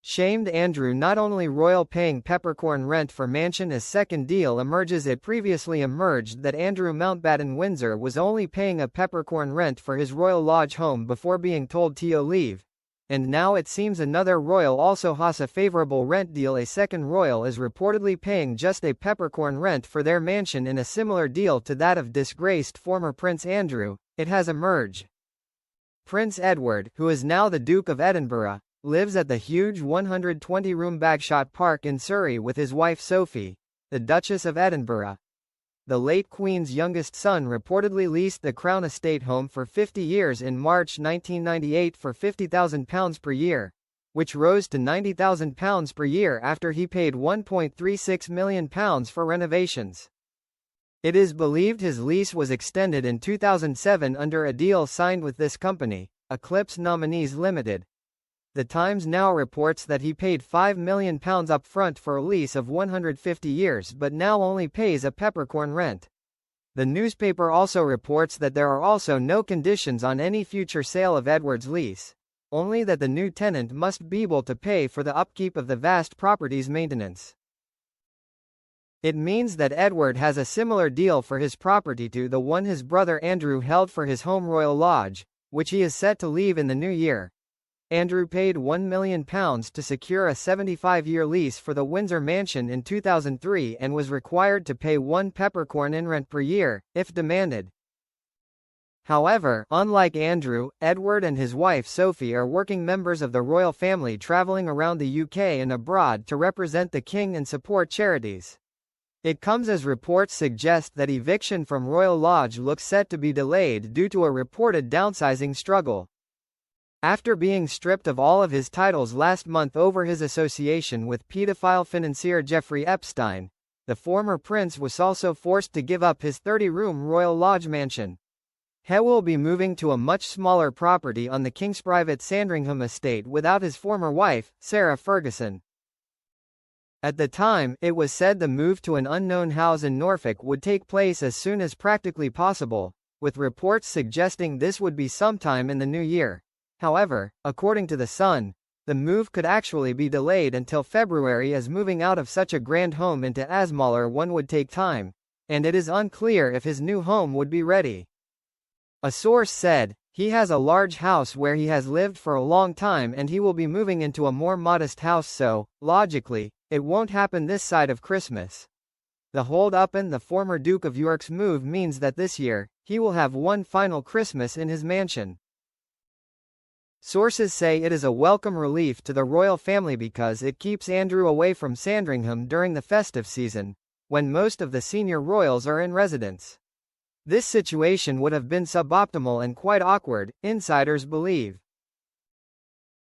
Shamed Andrew not only royal paying Peppercorn rent for mansion as second deal emerges. It previously emerged that Andrew Mountbatten Windsor was only paying a Peppercorn rent for his Royal Lodge home before being told to leave. And now it seems another royal also has a favorable rent deal. A second royal is reportedly paying just a Peppercorn rent for their mansion in a similar deal to that of disgraced former Prince Andrew, it has emerged. Prince Edward, who is now the Duke of Edinburgh, lives at the huge 120-room Bagshot Park in Surrey with his wife Sophie, the Duchess of Edinburgh. The late Queen's youngest son reportedly leased the Crown Estate home for 50 years in March 1998 for £50,000 per year, which rose to £90,000 per year after he paid £1.36 million for renovations. It is believed his lease was extended in 2007 under a deal signed with this company, Eclipse Nominees Limited. The Times now reports that he paid £5 million upfront for a lease of 150 years but now only pays a Peppercorn rent. The newspaper also reports that there are also no conditions on any future sale of Edward's lease, only that the new tenant must be able to pay for the upkeep of the vast property's maintenance. It means that Edward has a similar deal for his property to the one his brother Andrew held for his home Royal Lodge, which he is set to leave in the new year. Andrew paid £1 million to secure a 75-year lease for the Windsor mansion in 2003 and was required to pay £1 Peppercorn in rent per year, if demanded. However, unlike Andrew, Edward and his wife Sophie are working members of the royal family travelling around the UK and abroad to represent the King and support charities. It comes as reports suggest that eviction from Royal Lodge looks set to be delayed due to a reported downsizing struggle. After being stripped of all of his titles last month over his association with pedophile financier Jeffrey Epstein, the former prince was also forced to give up his 30-room Royal Lodge mansion. He will be moving to a much smaller property on the King's private Sandringham estate without his former wife, Sarah Ferguson. At the time, it was said the move to an unknown house in Norfolk would take place as soon as practically possible, with reports suggesting this would be sometime in the new year. However, according to The Sun, the move could actually be delayed until February as moving out of such a grand home into a smaller one would take time, and it is unclear if his new home would be ready. A source said, "He has a large house where he has lived for a long time and he will be moving into a more modest house so, logically, it won't happen this side of Christmas." The hold-up in the former Duke of York's move means that this year, he will have one final Christmas in his mansion. Sources say it is a welcome relief to the royal family because it keeps Andrew away from Sandringham during the festive season, when most of the senior royals are in residence. This situation would have been suboptimal and quite awkward, insiders believe.